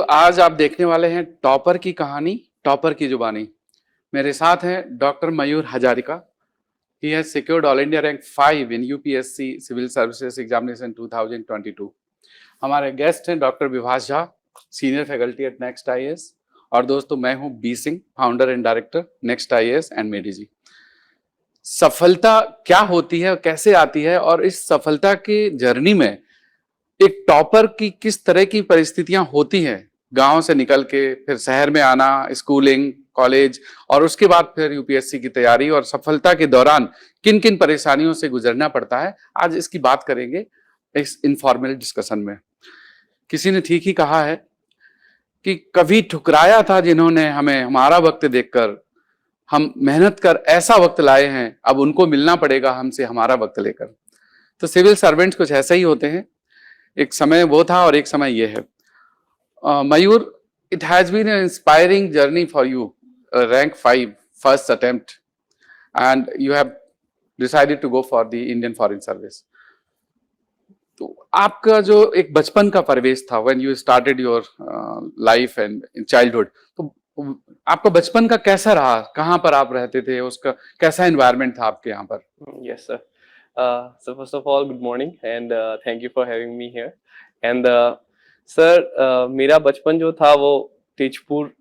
आज आप देखने वाले हैं टॉपर की कहानी, टॉपर की जुबानी। मेरे साथ हैं doctor Mayur Hazarika. He has secured all India rank 5 in UPSC civil services examination 2022। हमारे गेस्ट हैं doctor Vibhash Jha, senior faculty at next IAS. और दोस्तों, मैं हूं B Singh, founder and director next IAS and MediG. सफलता क्या होती है, कैसे आती है, और इस सफलता की जर्नी में एक टॉपर की किस तरह की परिस्थितियां होती हैं, गांव से निकल के फिर शहर में आना, स्कूलिंग, कॉलेज, और उसके बाद फिर यूपीएससी की तैयारी, और सफलता के दौरान किन किन परेशानियों से गुजरना पड़ता है, आज इसकी बात करेंगे इस इनफॉर्मल डिस्कशन में। किसी ने ठीक ही कहा है कि कभी ठुकराया था जिन्होंने हमें, हमारा वक्त देखकर हम मेहनत कर ऐसा वक्त लाए हैं, अब उनको मिलना पड़ेगा हमसे हमारा वक्त लेकर। तो सिविल सर्वेंट्स कुछ ऐसे ही होते हैं। एक समय वो था और एक समय ये है। Mayur, it has been an inspiring journey for you. Rank 5, first attempt, and you have decided to go for the Indian Foreign Service. तो आपका जो एक बचपन का परिवेश था, when you started your life and in childhood, तो आपका बचपन का कैसा रहा? कहाँ पर आप रहते थे? उसका कैसा एनवायरनमेंट था आपके यहाँ पर? Yes, sir. So first of all, good morning and thank you for having me here. And sir, मेरा बचपन जो था वो तेजपुर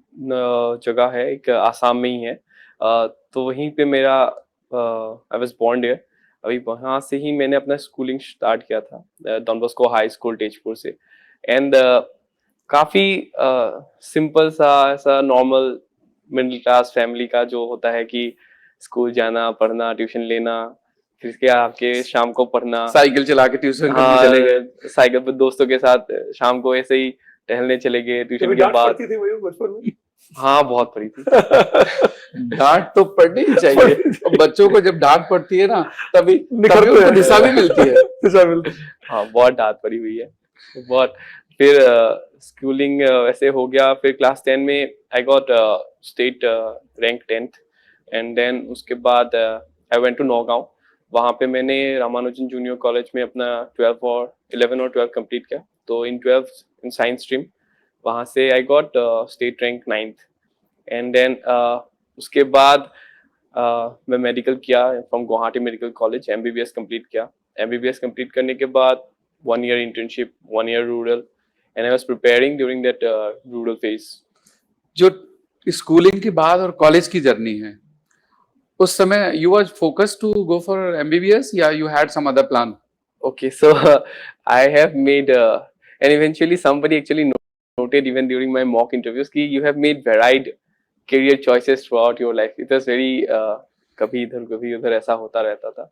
जगह है, एक आसाम में ही है। तो वहीं पे मेरा आई वाज बोर्न देयर। अभी वहाँ से ही मैंने अपना स्कूलिंग स्टार्ट किया था, Don Bosco high school Tezpur से। एंड काफी सिंपल सा ऐसा नॉर्मल मिडिल क्लास फैमिली का जो होता है कि स्कूल जाना, पढ़ना, ट्यूशन लेना, फिर इसके आपके शाम को पढ़ना, साइकिल चला के ट्यूशन करने चले गए, साइकिल पर दोस्तों के साथ शाम को ऐसे ही टहलने चले गए ट्यूशन के बाद। पड़ती थी वही बचपन में? हाँ, बहुत पड़ी थी। डांट तो पड़नी ही चाहिए। बच्चों को जब डांट पड़ती है ना, तभी उनको दिशा भी मिलती है। दिशा मिलती है। हाँ, बहुत डांट पड़ी हुई है, बहुत। फिर स्कूलिंग वैसे हो गया। फिर क्लास 10 में I got state rank 10th and then उसके बाद आई वेंट टू नौगांव। वहाँ पे मैंने रामानुजन जूनियर कॉलेज में अपना 11 और 12 कंप्लीट किया। तो इन 12 इन साइंस स्ट्रीम, वहाँ से I got state rank 9th and then उसके बाद मैं मेडिकल किया from Guwahati medical college, MBBS complete किया। एमबीबीएस कंप्लीट करने के बाद 1 year internship, 1 year rural, and I was preparing during that rural phase. जो स्कूलिंग के बाद और कॉलेज की जर्नी है, उस समय you was focused to go for MBBS या you had some other plan? Okay, so I have made and eventually somebody actually noted even during my mock interviews कि you have made varied career choices throughout your life. It was very कभी इधर कभी उधर ऐसा होता रहता था।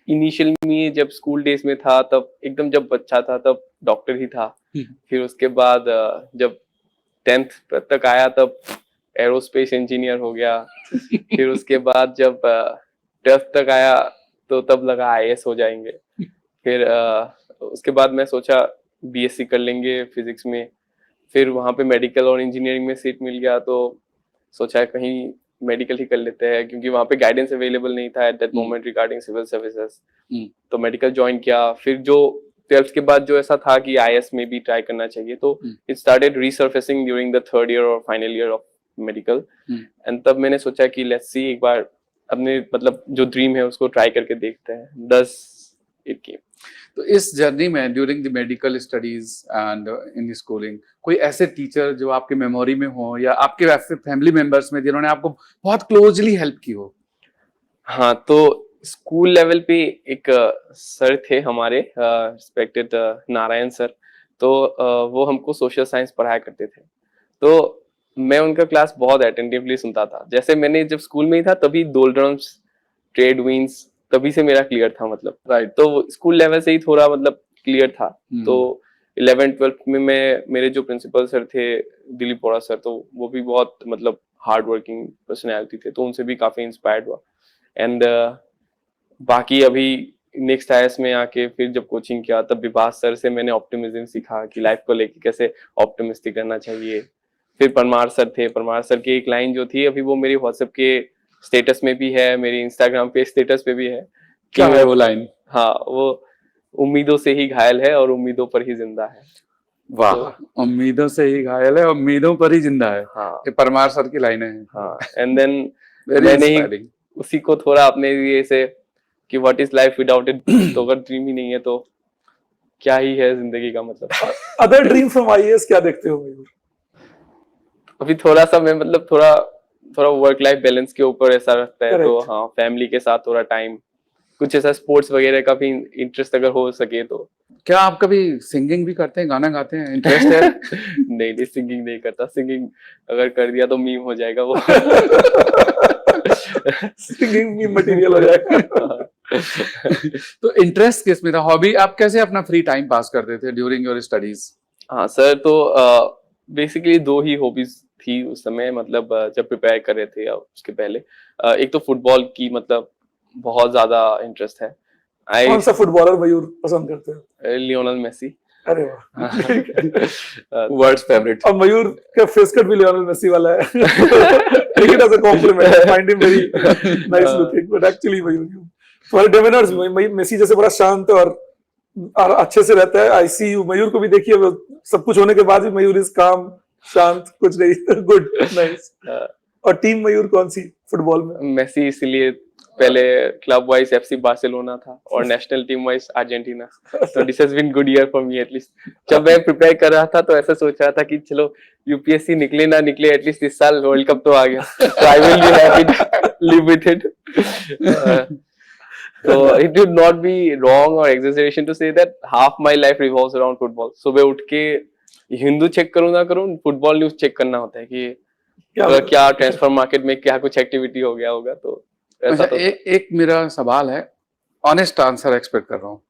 Initial में जब स्कूल डेज में था तब एकदम, जब बच्चा था तब डॉक्टर ही था। फिर उसके बाद जब 10th तक आया तब एरोस्पेस इंजीनियर हो गया। फिर उसके बाद जब 12th तक आया तो तब लगा आईएएस हो जाएंगे। फिर उसके बाद मैं सोचा बीएससी कर लेंगे फिजिक्स में। फिर वहाँ पे मेडिकल और इंजीनियरिंग में सीट मिल गया तो सोचा कहीं मेडिकल ही कर लेते हैं, क्योंकि वहाँ पे गाइडेंस अवेलेबल नहीं था at that moment regarding civil services. तो मेडिकल ज्वाइन किया। फिर जो 12th के बाद जो ऐसा था कि आईएएस में भी ट्राई करना चाहिए, तो it started रीसर्फेसिंग during the 3rd year और final year of medical. And तब मैंने सोचा कि लेट्स सी, एक बार अपने मतलब जो ड्रीम है उसको ट्राई करके देखते हैं। Thus it came. तो इस जर्नी में during the medical studies and in schooling कोई ऐसे टीचर जो आपके मेमोरी में हो, या आपके ऐसे फैमिली मेंबर्स में जिन्होंने आपको बहुत क्लोजली हेल्प की हो? हाँ, तो स्कूल लेवल पे एक सर थे हमारे, रिस्पेक्टेड नारायण सर। तो वो हमको सोशल साइंस पढ़ाया करते थे। तो मैं उनका क्लास बहुत अटेंटिवली सुनता था। जैसे मैंने जब स्कूल में ही था तभी डोलड्रम्स, ट्रेड विंड्स तभी से मेरा क्लियर था, मतलब राइट। तो स्कूल लेवल से ही थोड़ा मतलब क्लियर था। तो 11th-12th में मेरे जो प्रिंसिपल सर थे दिलीप बोरा सर, तो वो भी बहुत मतलब हार्ड वर्किंग पर्सनैलिटी थे, तो उनसे भी काफी इंस्पायर्ड हुआ। एंड बाकी अभी नेक्स्ट आईएएस में आके फिर जब कोचिंग किया तब विभाष सर से मैंने ऑप्टिमिज्म सीखा कि लाइफ को लेके कैसे ऑप्टिमिस्टिक रहना चाहिए। फिर परमार सर थे। परमार सर की एक लाइन जो थी अभी वो मेरी व्हाट्सएप के स्टेटस में भी है, मेरी इंस्टाग्राम पे स्टेटस पे भी है। क्या है वो लाइन? हाँ, वो उम्मीदों से ही घायल है और उम्मीदों पर ही जिंदा है। वाह, तो उम्मीदों से ही घायल है, उम्मीदों पर ही जिंदा है। हाँ ये परमार सर की लाइनें हैं। हाँ, एंड देन वेरी मैंने ही इंस्पायरिंग। उसी को थोड़ा अपने लिए से कि what is life without it, तो अगर ड्रीम ही नहीं है तो क्या ही है जिंदगी का मतलब। अदर ड्रीम फ्रॉम आईएएस क्या देखते हो मयूर? अभी थोड़ा सा मैं मतलब थोड़ा थोड़ा वर्क लाइफ बैलेंस के ऊपर ऐसा रखता है, तो Correct. हाँ फैमिली के साथ थोड़ा टाइम, कुछ ऐसा स्पोर्ट्स वगैरह का भी इंटरेस्ट अगर हो सके तो। क्या आप कभी सिंगिंग भी करते हैं, गाना गाते हैं, इंटरेस्ट है? नहीं नहीं, सिंगिंग नहीं करता, सिंगिंग अगर कर दिया तो मीम हो जाएगा वो। सिंगिंग की मटेरियल हो जाएगा। तो इंटरेस्ट किस में था? हॉबी आप कैसे अपना फ्री टाइम पास करते थे ड्यूरिंग योर स्टडीज? हाँ सर, तो बेसिकली दो ही हॉबीज थी उस समय, मतलब जब प्रिपेयर कर रहे थे या उसके पहले। एक तो फुटबॉल की मतलब बहुत ज्यादा इंटरेस्ट है। आई कौन सा फुटबॉलर मयूर पसंद करते हो? Lionel Messi. अरे वाह। World's favourite. और मयूर का फेस कट भी लियोनेल मेसी वाला है। Take it as a compliment, find him very nice looking, but actually Mayur तुम्हारे डेमिनर्स में मेसी जैसे बड़ा शांत और अच्छे से रहता है। आई सी यू मयूर को भी देखिए, वो सब कुछ होने के बाद भी मयूर इज काम, शांत, कुछ नहीं। Good, nice. और टीम मयूर कौन सी फुटबॉल में? मेसी इसलिए पहले क्लब वाइज एफसी बार्सिलोना था और नेशनल टीम वाइज अर्जेंटीना। तो this has been good year for me at least. जब मैं प्रिपेयर कर रहा था तो ऐसा सोच रहा था कि चलो यूपीएससी निकले ना निकले, एटलीस्ट इस साल वर्ल्ड कप तो आ गया, तो I will be happy to live with it. So it would not be wrong or exaggeration to say that half my life revolves around football. सुबह उठ के हिंदू चेक करूँ ना करूँ, फुटबॉल न्यूज चेक करना होता है कि क्या ट्रांसफर मार्केट में क्या कुछ एक्टिविटी हो गया होगा। तो ऐसा अच्छा, एक मेरा सवाल है, ऑनेस्ट आंसर एक्सपेक्ट कर रहा हूँ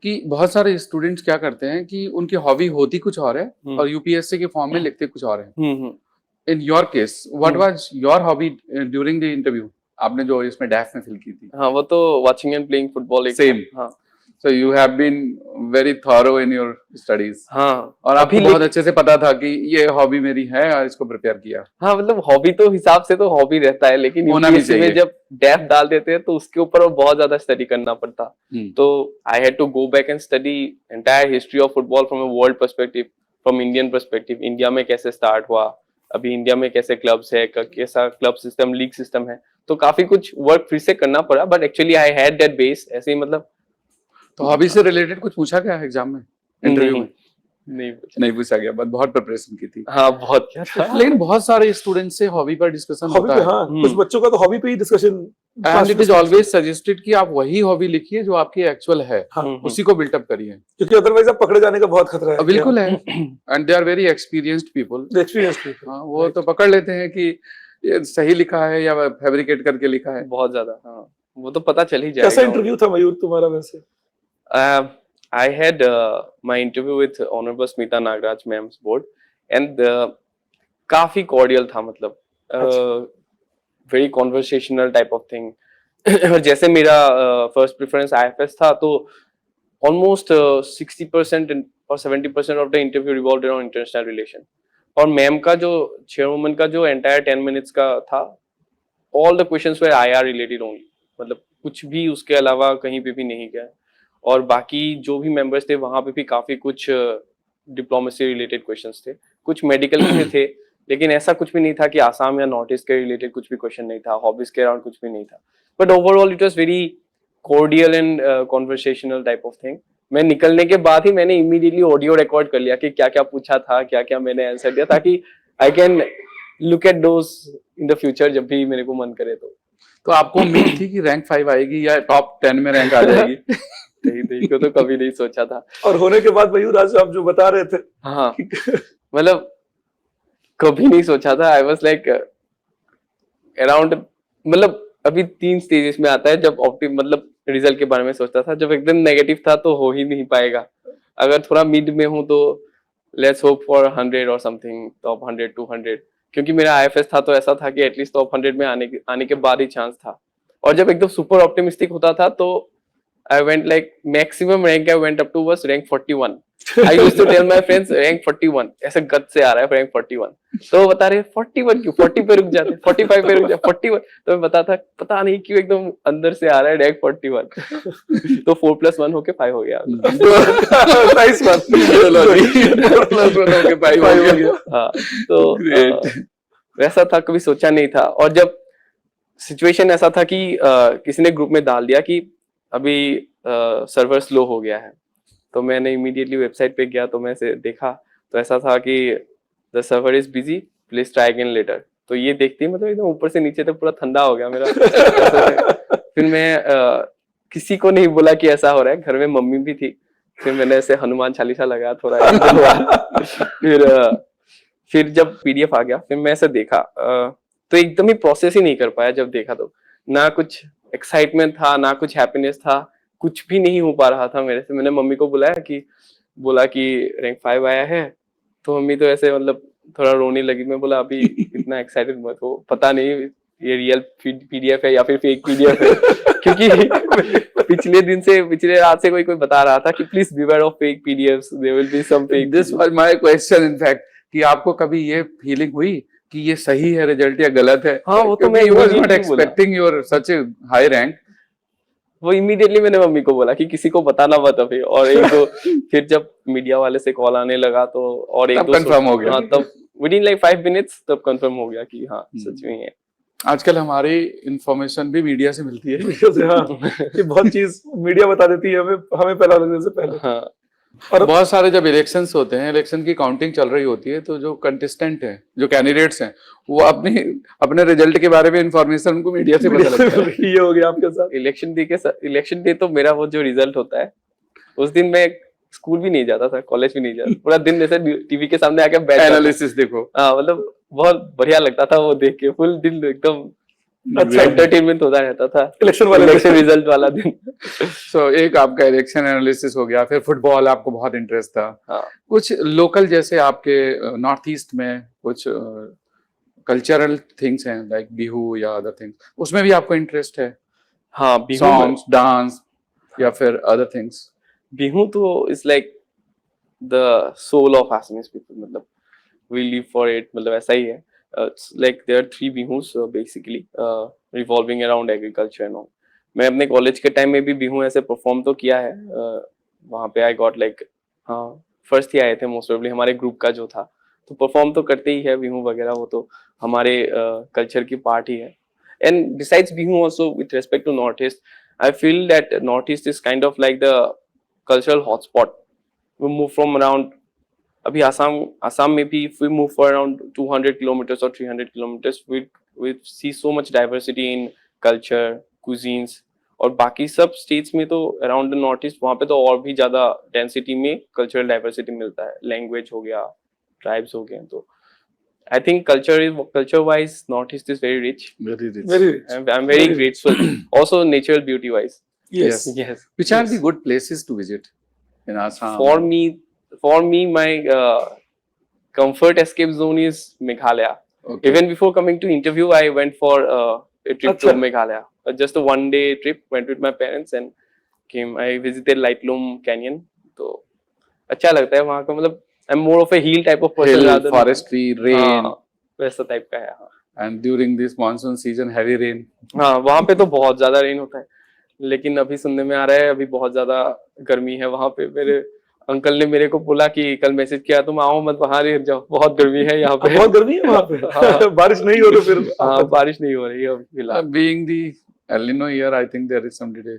कि बहुत सारे स्टूडेंट्स क्या करते हैं कि उनकी हॉबी होती कुछ और है और यूपीएससी के फॉर्म में लिखते कुछ और है। In your case what was your hobby during the interview? आपने जो इसमें डैफ में फिल की थी। हाँ, वो तो watching and playing football. Same. हाँ, so you have been very thorough in your studies. हाँ, और आपको बहुत अच्छे से पता था कि ये हॉबी मेरी है और इसको प्रिपेयर किया। हाँ, मतलब हॉबी तो हिसाब से तो हॉबी रहता है, लेकिन यूपीएससी में जब डेफ डाल देते हैं तो उसके ऊपर और बहुत ज्यादा स्टडी करना पड़ता। तो I had to go back and study entire history of football from a world perspective, from Indian perspective. India में कैसे स्टार्ट हुआ, अभी इंडिया में कैसे क्लब्स है, कैसा क्लब सिस्टम, लीग सिस्टम है, तो काफी कुछ वर्क फिर से करना पड़ा। But actually I had that base ऐसे ही मतलब। तो हॉबी से रिलेटेड कुछ पूछा गया एग्जाम में, इंटरव्यू में? नहीं पूछा गया, बट बहुत प्रिपरेशन की थी। हाँ, बहुत किया था। लेकिन बहुत सारे स्टूडेंट से हॉबी पर डिस्कशन होता है। हाँ, कुछ बच्चों का तो हॉबी पे ही discussion. And it is always suggested कि आप वही हॉबी लिखिए जो आपकी एक्चुअल है, उसी को बिल्टअप करिए, क्योंकि अदरवाइज आप पकड़े जाने का बहुत खतरा है। बिल्कुल है। And they are very experienced people. हाँ, वो तो पकड़ लेते हैं कि ये सही लिखा है या फैब्रिकेट करके लिखा है। बहुत ज्यादा, हाँ, वो तो पता चल ही जाएगा। कैसा इंटरव्यू था मयूर तुम्हारा वैसे? I had my interview with Honorable Smita Nagraj ma'am's board, and काफी cordial था, मतलब very conversational type of thing। जैसे मेरा first preference IFS था, तो almost 60% or 70% of the interview revolved around international relation। और मैम का जो chairwoman का जो entire 10 minutes का था, all the questions were IR related only, मतलब कुछ भी उसके अलावा कहीं पे भी नहीं गया। और बाकी जो भी मेंबर्स थे वहां पे भी काफी कुछ डिप्लोमेसी रिलेटेड क्वेश्चंस थे, कुछ मेडिकल के थे, लेकिन ऐसा कुछ भी नहीं था कि आसाम या नॉर्थ ईस्ट के रिलेटेड कुछ भी क्वेश्चन नहीं था, हॉबीज के अराउंड कुछ भी नहीं था। But overall it was very cordial and conversational type of thing. मैं निकलने के बाद ही मैंने इमीडिएटली ऑडियो रिकॉर्ड कर लिया कि क्या क्या पूछा था, क्या क्या मैंने आंसर दिया, ताकि I can look at those in the future जब भी मेरे को मन करे। तो आपको उम्मीद थी कि रैंक 5 आएगी या टॉप 10 में रैंक आ जाएगी? नहीं, तो कभी नहीं सोचा था। और होने के बाद मयूर आज आप जो बता रहे थे, हाँ, मतलब कभी नहीं सोचा था। आई वाज लाइक अराउंड, मतलब अभी 3 स्टेजेस में आता है जब मतलब रिजल्ट के बारे में सोचता था। जब एकदम नेगेटिव था तो हो ही नहीं पाएगा, अगर थोड़ा मिड में हूं तो लेट्स होप फॉर 100 और समथिंग, टॉप 100 200, क्योंकि मेरा आईएफएस था तो ऐसा था कि एटलीस्ट टॉप 100 में आने के बाद ही चांस था। और जब एकदम सुपर ऑप्टिमिस्टिक होता था तो I went like maximum rank I went up to was rank 41, I used to tell my friends rank 41 ऐसे गत से आ रहा है rank 41 तो वो बता रहे 41 क्यों 40 पे रुक जाते 45 पे रुक जा 41 तो मैं बताता पता नहीं क्यों एकदम अंदर से आ रहा है rank 41 तो 4+1 होके 5 हो गया नाइस वन, 4+1 होके 5 हो गया। हाँ तो वैसा था, कभी सोचा नहीं था। और जब सिचुएशन ऐसा था कि किसी ने ग्रुप में डाल दिया कि अभी सर्वर स्लो हो गया है, तो मैंने इमीडिएटली वेबसाइट पे गया तो मैं से देखा तो ऐसा था कि the server is busy please try again later. तो ये देखते ही मतलब एकदम ऊपर से नीचे तक पूरा ठंडा हो गया मेरा। फिर मैं किसी को नहीं बोला कि ऐसा हो रहा है, घर में मम्मी भी थी, फिर मैंने ऐसे हनुमान चालीसा लगाया थोड़ा फिर जब पीडीएफ आ गया फिर मैं ऐसे देखा तो एकदम ही प्रोसेस ही नहीं कर पाया। जब देखा तो ना कुछ एक्साइटमेंट था ना कुछ हैप्पीनेस था, कुछ भी नहीं हो पा रहा था मेरे से। मैंने मम्मी को बोला कि रैंक 5 आया है, तो मम्मी तो ऐसे मतलब थोड़ा रोने लगी। मैं बोला अभी इतना एक्साइटेड मत हो, पता नहीं ये रियल पीडीएफ है या फिर फेक पीडीएफ है क्योंकि पिछले रात से कोई बता रहा था कि please beware of fake PDFs, there will be some fake. This was my question in fact कि आपको कभी ये फीलिंग हुई कि ये सही है रिजल्ट या गलत है? हाँ वो तो मैं was not expecting your such A high rank. वो इमीडिएटली मैंने मम्मी को बोला कि किसी को बताना मत अभी। और एक दो फिर जब मीडिया वाले से कॉल आने लगा तो और एक दो कंफर्म हो गया। हाँ तब विदिन लाइक 5 मिनट्स तब कंफर्म हो गया कि हाँ सच में है। आजकल हमारी इंफॉर्मेशन भी मीडिया से मिलती है। हाँ, ये बहुत चीज मीडिया बता देती है हमें पहला लगने से पहले। हाँ और बहुत सारे जब इलेक्शंस होते हैं, इलेक्शन की काउंटिंग चल रही होती है, तो जो कंटेस्टेंट हैं, जो कैंडिडेट्स हैं, वो अपने रिजल्ट के बारे में इंफॉर्मेशन उनको मीडिया से पता लगता है। ये हो गया आपके साथ। इलेक्शन डे तो मेरा वो जो रिजल्ट होता है उस दिन मैं स्कूल भी नहीं जाता था, कॉलेज भी नहीं जाता, पूरा दिन जैसे टीवी के सामने आके बैठ एनालिसिस देखो। हाँ मतलब बहुत बढ़िया लगता था वो देख के, फुल दिन एकदम अच्छा एंटरटेनमेंट होता रहता था इलेक्शन रिजल्ट वाला दिन। सो एक आपका इलेक्शन एनालिसिस हो गया, फिर फुटबॉल आपको बहुत इंटरेस्ट था। हाँ। कुछ लोकल जैसे आपके नॉर्थ ईस्ट में कुछ कल्चरल थिंग्स हैं लाइक बिहू या अदर थिंग्स, उसमें भी आपको इंटरेस्ट है? हाँ बिहू, सॉन्ग्स, डांस या फिर अदर थिंग्स? बिहू तो is like the soul of Assamese people, मतलब वी लिव फॉर इट, मतलब ऐसा ही है। It's like there are 3 बिहूस basically revolving around agriculture and all. मैं अपने कॉलेज के टाइम में भी बिहू ऐसे परफॉर्म तो किया है। वहाँ पे आई गॉट लाइक हाँ फर्स्ट ही आए थे मोस्ट प्रोबेबली हमारे ग्रुप का जो था, तो परफॉर्म तो करते ही है बिहू वगैरह, वो तो हमारे कल्चर की पार्ट ही है। And decides Bihu also with respect to North East, I feel that North East is kind of like the cultural hotspot. We move from around अभी आसाम में भी if we move for around 200 kilometers or 300 kilometers we see so much diversity in culture, cuisines, और बाकी सब states में तो around the north east वहाँ पे तो और भी ज्यादा डेंसिटी में कल्चरल डाइवर्सिटी मिलता है, लैंग्वेज हो गया, ट्राइब्स हो गए। तो I think culture wise north East is very rich, very rich. I'm very grateful also natural beauty wise. Yes. Which are the good places to visit in Assam? For me my comfort escape zone is Meghalaya. Okay. Even before coming to interview I went for a trip to Achha. Meghalaya, just a 1-day trip, went with my parents and came. I visited Lightloom Canyon, तो अच्छा लगता है वहाँ का, मतलब I'm more of a hill type of person Hill, rather forestry, rain, हाँ, वैसा type का है। हाँ and during this monsoon season heavy rain. हाँ वहाँ पे तो बहुत ज्यादा रेन होता है, लेकिन अभी सुनने में आ रहा है अभी बहुत ज्यादा गर्मी है वहाँ पे। मेरे अंकल ने मेरे को बोला कि कल मैसेज किया तुम आओ मत बाहर ही जाओ, बहुत गर्मी है यहाँ पे। बहुत गर्मी है वहाँ पे। हाँ। बारिश नहीं हो तो फिर हाँ बारिश नहीं हो रही है फिलहाल। Being the El Nino year, I think there is some delay.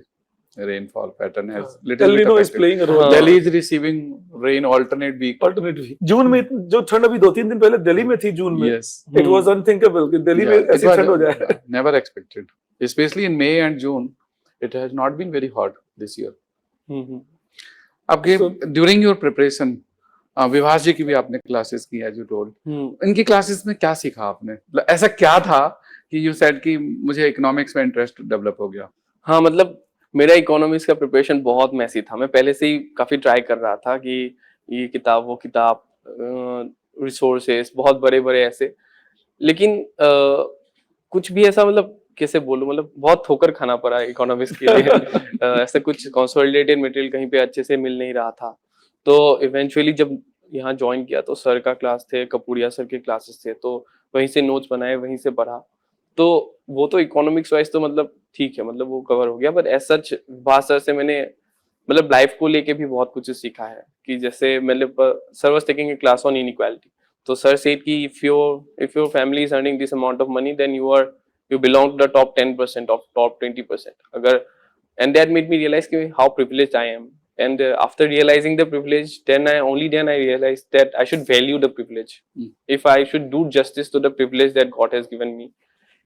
Rainfall pattern has little El bit Nino is affected. playing a role. हाँ। Delhi is receiving rain alternate week. Alternatively, जून में जो ठंड अभी 2-3 दिन पहले दिल्ली में थी जून में, Yes. it was unthinkable कि दिल्ली में Yeah, ऐसी it was ठंड हो जाए। never expected. Especially in May and June, it has not been very hot this year. आपके ड्यूरिंग योर प्रिपरेशन विभास जी की भी आपने क्लासेस की एज यू टोल्ड, इनकी क्लासेस में क्या सीखा आपने? मतलब ऐसा क्या था कि यू सेड कि मुझे इकोनॉमिक्स में इंटरेस्ट डेवलप हो गया? हाँ मतलब मेरा इकोनॉमिक्स का प्रिपरेशन बहुत मैसी था। मैं पहले से ही काफी ट्राई कर रहा था कि ये किताब वो किताब, रिसोर्सेस बहुत बड़े बड़े ऐसे, लेकिन कुछ भी ऐसा मतलब कैसे बोलूं, मतलब बहुत ठोकर खाना पड़ा इकोनॉमिक्स के लिए। ऐसे कुछ कंसोलिडेटेड मटेरियल कहीं पे अच्छे से मिल नहीं रहा था, तो इवेंचुअली जब यहाँ ज्वाइन किया तो सर का क्लास थे, कपूरिया सर के क्लासेस थे, तो वहीं से नोट्स बनाए, वहीं से पढ़ा। तो वो तो इकोनॉमिक्स वाइज तो मतलब ठीक है, मतलब वो कवर हो गया, बट एज सच वहाँ सर से मैंने मतलब लाइफ को लेके भी बहुत कुछ सीखा है। कि जैसे मतलब sir was taking a class on inequality, तो सर सेड कि if your family is earning this amount of money then you belong to the top 10% of top 20%. अगर and that made me realize कि how privileged I am. And after realizing the privilege, then I realized that I should value the privilege. If I should do justice to the privilege that God has given me.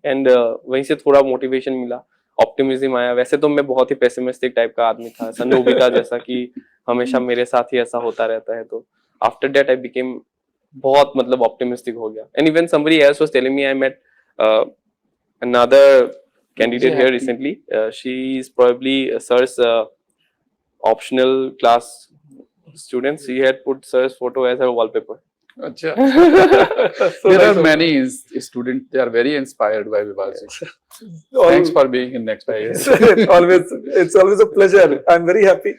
And वहीं से थोड़ा motivation मिला, optimism आया। वैसे तो मैं बहुत ही pessimistic type का आदमी था, संजोबिता जैसा कि हमेशा मेरे साथ ही ऐसा होता रहता है। तो after that I became बहुत मतलब optimistic हो गया। And even somebody else was telling me, I met another candidate here recently. She is probably sir's optional class student. She had put sir's photo as her wallpaper. अच्छा So there nice are of many students, they are very inspired by Vibhashi. you. Thanks for being in Next 5 Years. It's always a pleasure. I'm very happy.